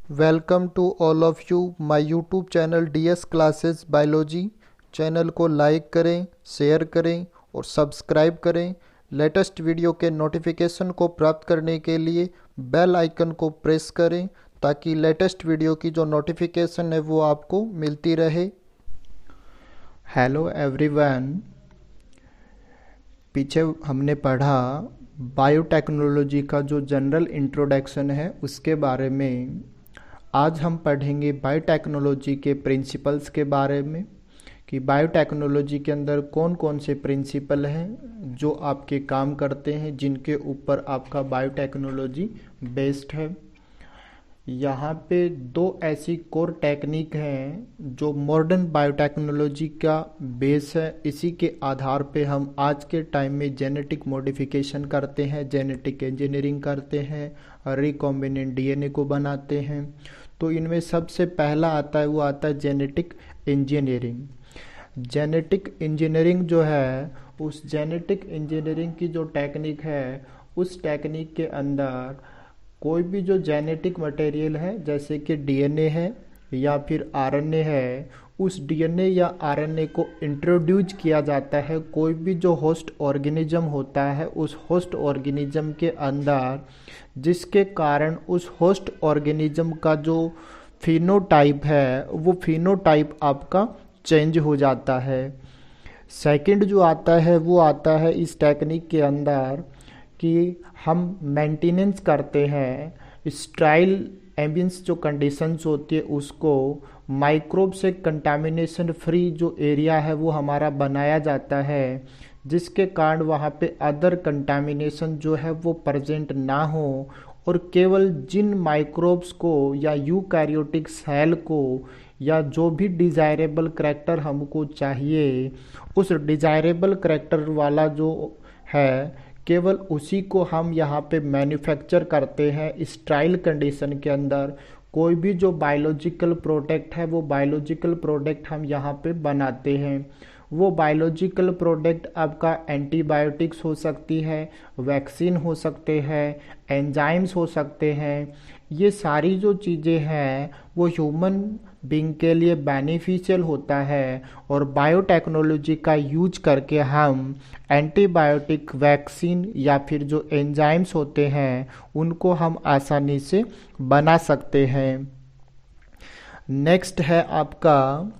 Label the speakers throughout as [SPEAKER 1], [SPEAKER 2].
[SPEAKER 1] Welcome to all of you my YouTube channel DS classes biology. Channel को like करें, share करें और subscribe करें। लेटेस्ट वीडियो के नोटिफिकेशन को प्राप्त करने के लिए बेल आइकन को प्रेस करें ताकि लेटेस्ट वीडियो की जो नोटिफिकेशन है वो आपको मिलती रहे। हेलो एवरीवन, पीछे हमने पढ़ा बायोटेक्नोलॉजी का जो जनरल इंट्रोडक्शन है उसके बारे में। आज हम पढ़ेंगे बायोटेक्नोलॉजी के प्रिंसिपल्स के बारे में कि बायोटेक्नोलॉजी के अंदर कौन कौन से प्रिंसिपल हैं जो आपके काम करते हैं, जिनके ऊपर आपका बायोटेक्नोलॉजी बेस्ड है। यहाँ पे दो ऐसी कोर टेक्निक हैं जो मॉडर्न बायोटेक्नोलॉजी का बेस है। इसी के आधार पे हम आज के टाइम में जेनेटिक मॉडिफिकेशन करते हैं, जेनेटिक इंजीनियरिंग करते हैं, रिकॉम्बिनेंट डीएनए को बनाते हैं। तो इनमें सबसे पहला आता है वो आता है जेनेटिक इंजीनियरिंग। जेनेटिक इंजीनियरिंग जो है, उस जेनेटिक इंजीनियरिंग की जो टेक्निक है, उस टेक्निक के अंदर कोई भी जो जेनेटिक मटेरियल है जैसे कि डीएनए है या फिर आरएनए है, उस डीएनए या आरएनए को इंट्रोड्यूस किया जाता है। कोई भी जो होस्ट ऑर्गेनिज्म होता है उस होस्ट ऑर्गेनिज्म के अंदर, जिसके कारण उस होस्ट ऑर्गेनिज्म का जो फिनोटाइप है वो फिनोटाइप आपका चेंज हो जाता है। सेकंड जो आता है वो आता है इस टेक्निक के अंदर कि हम मेंटेनेंस करते हैं स्टेराइल एम्बियंस जो कंडीशंस होती है उसको माइक्रोब से कंटामिनेशन फ्री जो एरिया है वो हमारा बनाया जाता है, जिसके कारण वहाँ पे अदर कंटामिनेशन जो है वो प्रेजेंट ना हो और केवल जिन माइक्रोब्स को या यूकैरियोटिक सेल को या जो भी डिज़ायरेबल करैक्टर हमको चाहिए, उस डिज़ायरेबल करैक्टर वाला जो है केवल उसी को हम यहाँ पे मैन्युफैक्चर करते हैं स्टेराइल कंडीशन के अंदर। कोई भी जो बायोलॉजिकल प्रोडक्ट है वो बायोलॉजिकल प्रोडक्ट हम यहाँ पे बनाते हैं। वो बायोलॉजिकल प्रोडक्ट आपका एंटीबायोटिक्स हो सकती है, वैक्सीन हो सकते हैं, एंजाइम्स हो सकते हैं। ये सारी जो चीज़ें हैं वो ह्यूमन बीइंग के लिए बेनिफिशियल होता है और बायोटेक्नोलॉजी का यूज करके हम एंटीबायोटिक, वैक्सीन या फिर जो एंजाइम्स होते हैं उनको हम आसानी से बना सकते हैं। नेक्स्ट है आपका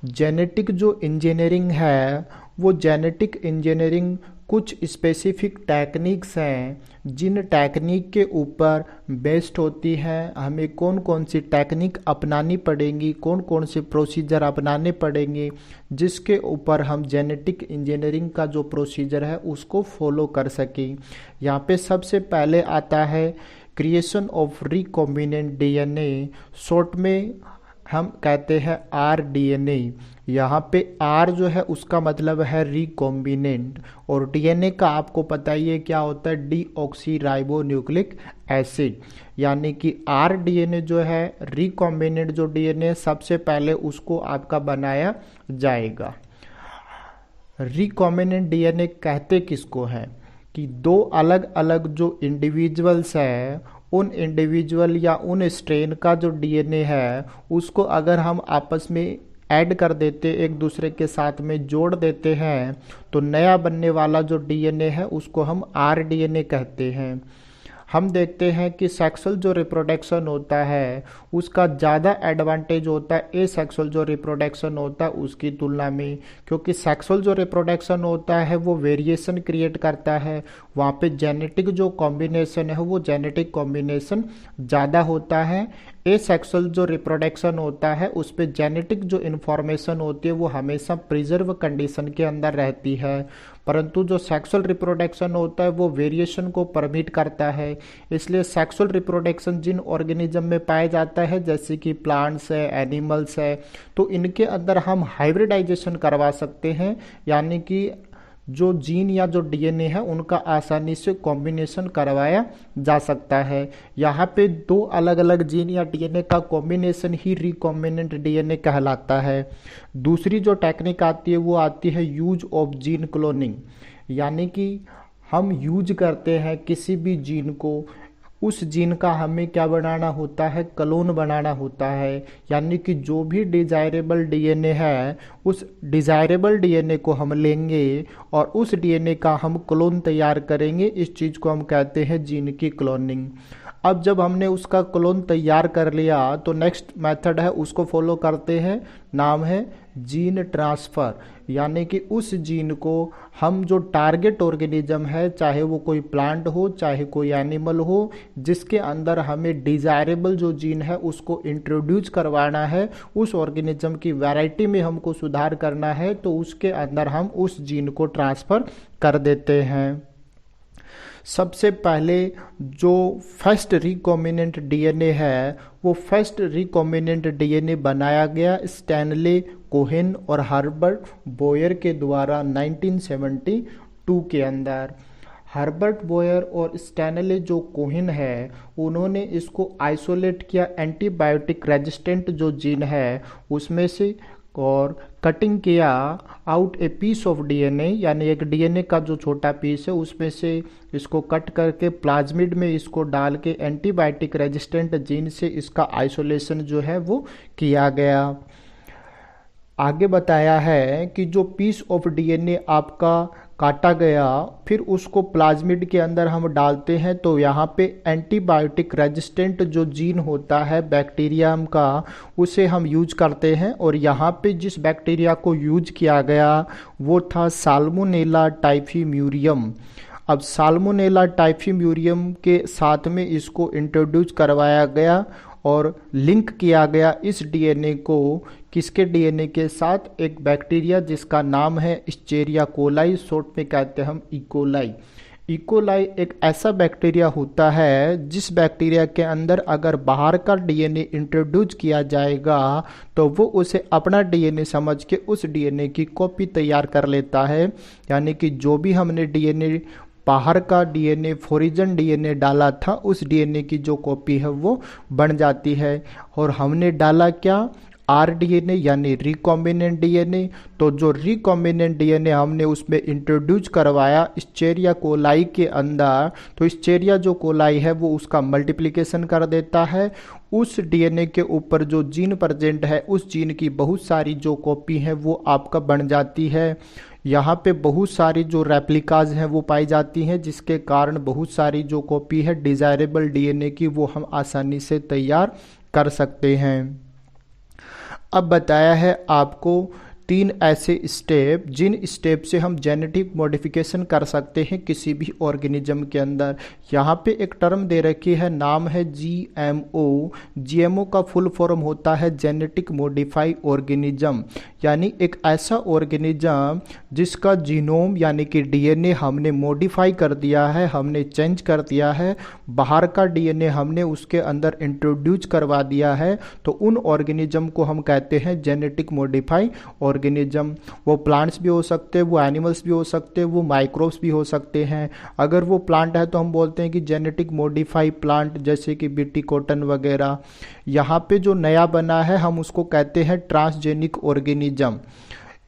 [SPEAKER 1] जेनेटिक जो इंजीनियरिंग है। वो जेनेटिक इंजीनियरिंग कुछ स्पेसिफिक टेक्निक्स हैं जिन टेक्निक के ऊपर बेस्ड होती है। हमें कौन कौन सी टेक्निक अपनानी पड़ेंगी, कौन कौन से प्रोसीजर अपनाने पड़ेंगे, जिसके ऊपर हम जेनेटिक इंजीनियरिंग का जो प्रोसीजर है उसको फॉलो कर सकें। यहाँ पे सबसे पहले आता है creation of recombinant DNA, short में हम कहते हैं आरडीएनए। यहाँ पे आर जो है उसका मतलब है रिकॉम्बिनेंट और डीएनए का आपको पता ही है क्या होता है, डीऑक्सी एसिड। यानी कि आरडीएनए जो है रिकॉम्बिनेंट जो डीएनए सबसे पहले उसको आपका बनाया जाएगा। रिकॉम्बिनेंट डीएनए कहते किसको हैं कि दो अलग अलग जो इंडिविजुअल्स हैं उन इंडिविजुअल या उन स्ट्रेन का जो डीएनए है उसको अगर हम आपस में ऐड कर देते, एक दूसरे के साथ में जोड़ देते हैं, तो नया बनने वाला जो डीएनए है उसको हम आरडीएनए कहते हैं। हम देखते हैं कि सेक्सुअल जो रिप्रोडक्शन होता है उसका ज़्यादा एडवांटेज होता है ए सेक्सुअल जो रिप्रोडक्शन होता है उसकी तुलना में, क्योंकि सेक्सुअल जो रिप्रोडक्शन होता है वो वेरिएशन क्रिएट करता है। वहाँ पे जेनेटिक जो कॉम्बिनेशन है वो जेनेटिक कॉम्बिनेशन ज़्यादा होता है। ए सेक्सुअल जो रिप्रोडक्शन होता है उस पर जेनेटिक जो इन्फॉर्मेशन होती है वो हमेशा प्रिजर्व कंडीशन के अंदर रहती है, परंतु जो सेक्सुअल रिप्रोडक्शन होता है वो वेरिएशन को परमिट करता है। इसलिए सेक्सुअल रिप्रोडक्शन जिन ऑर्गेनिज्म में पाया जाता है जैसे कि प्लांट्स है, एनिमल्स है, तो इनके अंदर हम हाइब्रिडाइजेशन करवा सकते हैं, यानी कि जो जीन या जो डीएनए है उनका आसानी से कॉम्बिनेशन करवाया जा सकता है। यहाँ पे दो अलग अलग जीन या डीएनए का कॉम्बिनेशन ही रिकॉम्बिनेंट डीएनए कहलाता है। दूसरी जो टेक्निक आती है वो आती है यूज ऑफ जीन क्लोनिंग, यानी कि हम यूज करते हैं किसी भी जीन को उस जीन का हमें क्या बनाना होता है, क्लोन बनाना होता है। यानी कि जो भी डिजायरेबल डीएनए है उस डिजायरेबल डीएनए को हम लेंगे और उस डीएनए का हम क्लोन तैयार करेंगे। इस चीज़ को हम कहते हैं जीन की क्लोनिंग। अब जब हमने उसका क्लोन तैयार कर लिया तो नेक्स्ट मेथड है उसको फॉलो करते हैं, नाम है जीन ट्रांसफ़र। यानी कि उस जीन को हम जो टारगेट ऑर्गेनिज्म है, चाहे वो कोई प्लांट हो चाहे कोई एनिमल हो, जिसके अंदर हमें डिजायरेबल जो जीन है उसको इंट्रोड्यूस करवाना है, उस ऑर्गेनिज्म की वैरायटी में हमको सुधार करना है, तो उसके अंदर हम उस जीन को ट्रांसफ़र कर देते हैं। सबसे पहले जो फर्स्ट रिकॉम्बिनेंट डीएनए है वो फर्स्ट रिकॉम्बिनेंट डीएनए बनाया गया स्टैनले कोहेन और हर्बर्ट बोयर के द्वारा 1972 के अंदर। हर्बर्ट बोयर और स्टैनले जो कोहेन है उन्होंने इसको आइसोलेट किया एंटीबायोटिक रेजिस्टेंट जो जीन है उसमें से, और कटिंग किया out a piece of DNA, यानी एक डीएनए का जो छोटा पीस है उसमें से इसको कट करके प्लाज्मिड में इसको डाल के एंटीबायोटिक रेजिस्टेंट जीन से इसका आइसोलेशन जो है वो किया गया। आगे बताया है कि जो पीस ऑफ डीएनए आपका काटा गया फिर उसको प्लाज्मिड के अंदर हम डालते हैं, तो यहाँ पे एंटीबायोटिक रेजिस्टेंट जो जीन होता है बैक्टीरियम का उसे हम यूज करते हैं। और यहाँ पे जिस बैक्टीरिया को यूज किया गया वो था साल्मोनेला टाइफीम्यूरियम। अब साल्मोनेला टाइफीम्यूरियम के साथ में इसको इंट्रोड्यूस करवाया गया और लिंक किया गया इस डीएनए को किसके डीएनए के साथ, एक बैक्टीरिया जिसका नाम है इस्चेरिया कोलाई, शॉर्ट में कहते हैं हम इकोलाई। इकोलाई एक ऐसा बैक्टीरिया होता है जिस बैक्टीरिया के अंदर अगर बाहर का डीएनए इंट्रोड्यूस किया जाएगा तो वो उसे अपना डीएनए समझ के उस डीएनए की कॉपी तैयार कर लेता है। यानी कि जो भी हमने डीएनए बाहर का डीएनए फोरिजन डीएनए डाला था उस डीएनए की जो कॉपी है वो बन जाती है। और हमने डाला क्या, आरडीएनए यानी रिकॉम्बिनेंट डीएनए। तो जो रिकॉम्बिनेंट डीएनए हमने उसमें इंट्रोड्यूस करवाया इस्चेरिया कोलाई के अंदर, तो इस्चेरिया जो कोलाई है वो उसका मल्टीप्लिकेशन कर देता है। उस डीएनए के ऊपर जो जीन प्रेजेंट है उस जीन की बहुत सारी जो कॉपी है वो आपका बन जाती है। यहाँ पे बहुत सारी जो रेप्लिकाज हैं वो पाई जाती हैं जिसके कारण बहुत सारी जो कॉपी है डिजायरेबल डीएनए की वो हम आसानी से तैयार कर सकते हैं। अब बताया है आपको 3 ऐसे स्टेप जिन स्टेप से हम जेनेटिक मॉडिफिकेशन कर सकते हैं किसी भी ऑर्गेनिज्म के अंदर। यहाँ पे एक टर्म दे रखी है, नाम है जीएमओ। जीएमओ का फुल फॉर्म होता है जेनेटिक मॉडिफाई ऑर्गेनिज्म, यानी एक ऐसा ऑर्गेनिज्म जिसका जीनोम यानी कि डीएनए हमने मॉडिफाई कर दिया है, हमने चेंज कर दिया है, बाहर का डीएनए हमने उसके अंदर इंट्रोड्यूस करवा दिया है, तो उन ऑर्गेनिज्म को हम कहते हैं जेनेटिक मॉडिफाई ऑर्गेनिज्म। वो प्लांट्स भी हो सकते हैं, वो एनिमल्स भी हो सकते हैं, वो माइक्रोब्स भी हो सकते हैं। अगर वो प्लांट है तो हम बोलते हैं कि जेनेटिक मॉडिफाई प्लांट, जैसे कि बीटी कॉटन वगैरह। यहाँ पे जो नया बना है हम उसको कहते हैं ट्रांसजेनिक ऑर्गेनिज्म।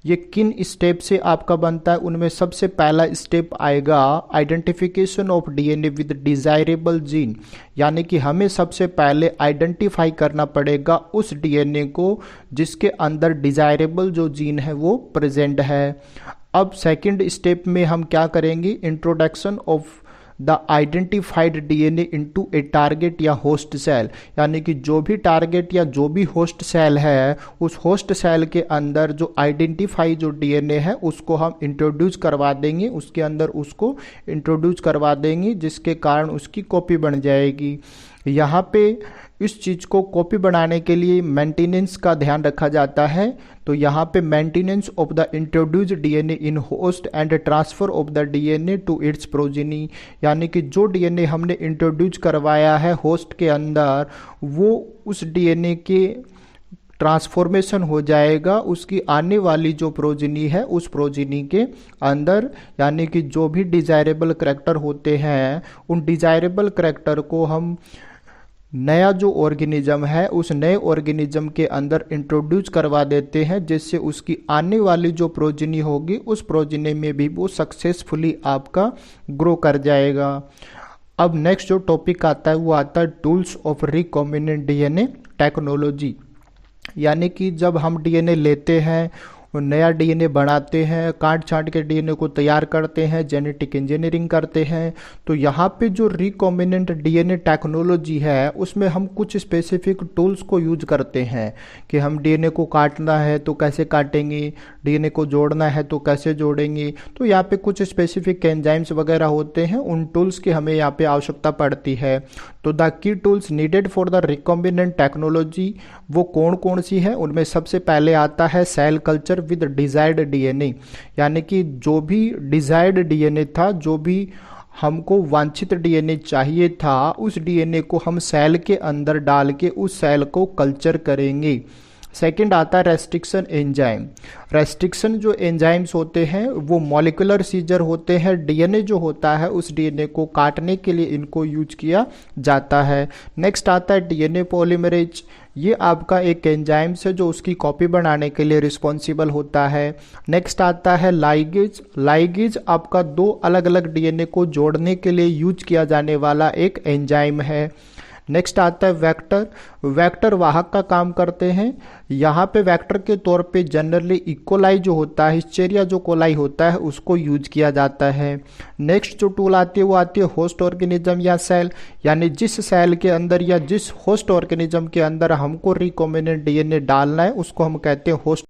[SPEAKER 1] ये किन स्टेप से आपका बनता है, उनमें सबसे पहला स्टेप आएगा identification of DNA with desirable gene, यानी कि हमें सबसे पहले आइडेंटिफाई करना पड़ेगा उस डीएनए को जिसके अंदर डिजायरेबल जो जीन है वो प्रेजेंट है। अब सेकंड स्टेप में हम क्या करेंगे, introduction of the identified DNA into A target या होस्ट सेल, यानी कि जो भी टारगेट या जो भी होस्ट सेल है उस होस्ट सेल के अंदर जो आइडेंटिफाई जो डीएनए है उसको हम इंट्रोड्यूस करवा देंगे, उसके अंदर उसको इंट्रोड्यूस करवा देंगे जिसके कारण उसकी कॉपी बन जाएगी। यहाँ पे इस चीज़ को कॉपी बनाने के लिए मेंटेनेंस का ध्यान रखा जाता है। तो यहाँ पे maintenance of the introduced DNA in host and transfer of the DNA to its progeny, यानी कि जो डीएनए हमने इंट्रोड्यूस करवाया है होस्ट के अंदर वो उस डीएनए के ट्रांसफॉर्मेशन हो जाएगा उसकी आने वाली जो प्रोजेनी है उस प्रोजेनी के अंदर, यानी कि जो भी डिजायरेबल करैक्टर होते हैं उन डिजायरेबल करैक्टर को हम नया जो ऑर्गेनिज्म है उस नए ऑर्गेनिज्म के अंदर इंट्रोड्यूस करवा देते हैं, जिससे उसकी आने वाली जो प्रोजेनी होगी उस प्रोजेनी में भी वो सक्सेसफुली आपका ग्रो कर जाएगा। अब नेक्स्ट जो टॉपिक आता है वो आता है tools of recombinant DNA technology. यानी कि जब हम डीएनए लेते हैं और नया डीएनए बनाते हैं, काट छांट के डीएनए को तैयार करते हैं, जेनेटिक इंजीनियरिंग करते हैं, तो यहाँ पे जो रिकॉम्बिनेंट डीएनए टेक्नोलॉजी है उसमें हम कुछ स्पेसिफिक टूल्स को यूज करते हैं कि हम डीएनए को काटना है तो कैसे काटेंगे, डीएनए को जोड़ना है तो कैसे जोड़ेंगे। तो यहाँ पे कुछ स्पेसिफिक एंजाइम्स वगैरह होते हैं, उन टूल्स की हमें यहाँ पे आवश्यकता पड़ती है। तो the key tools needed for the recombinant technology वो कौन कौन सी है, उनमें सबसे पहले आता है cell culture with desired DNA. यानी कि जो भी डिजायर्ड डीएनए था, जो भी हमको वांछित डीएनए चाहिए था, उस डीएनए को हम सेल के अंदर डाल के उस सेल को कल्चर करेंगे। सेकंड आता है रेस्ट्रिक्शन एंजाइम। रेस्ट्रिक्शन जो एंजाइम्स होते हैं वो मॉलिक्यूलर सीजर होते हैं, डीएनए जो होता है उस डीएनए को काटने के लिए इनको यूज किया जाता है। नेक्स्ट आता है डीएनए पॉलीमरेज। ये आपका एक एंजाइम्स है जो उसकी कॉपी बनाने के लिए रिस्पॉन्सिबल होता है। नेक्स्ट आता है लाइगेज। लाइगेज आपका दो अलग अलग डीएनए को जोड़ने के लिए यूज किया जाने वाला एक एंजाइम है। नेक्स्ट आता है वेक्टर। वेक्टर वाहक का काम करते हैं। यहाँ पे वेक्टर के तौर पे जनरली इकोलाई जो होता है, हिस्टेरिया जो कोलाई होता है, उसको यूज किया जाता है। नेक्स्ट जो टूल आती है वो आती है होस्ट ऑर्गेनिज्म या सेल। यानी जिस सेल के अंदर या जिस होस्ट ऑर्गेनिज्म के अंदर हमको रिकॉम्बिनेंट डीएनए डालना है उसको हम कहते हैं होस्ट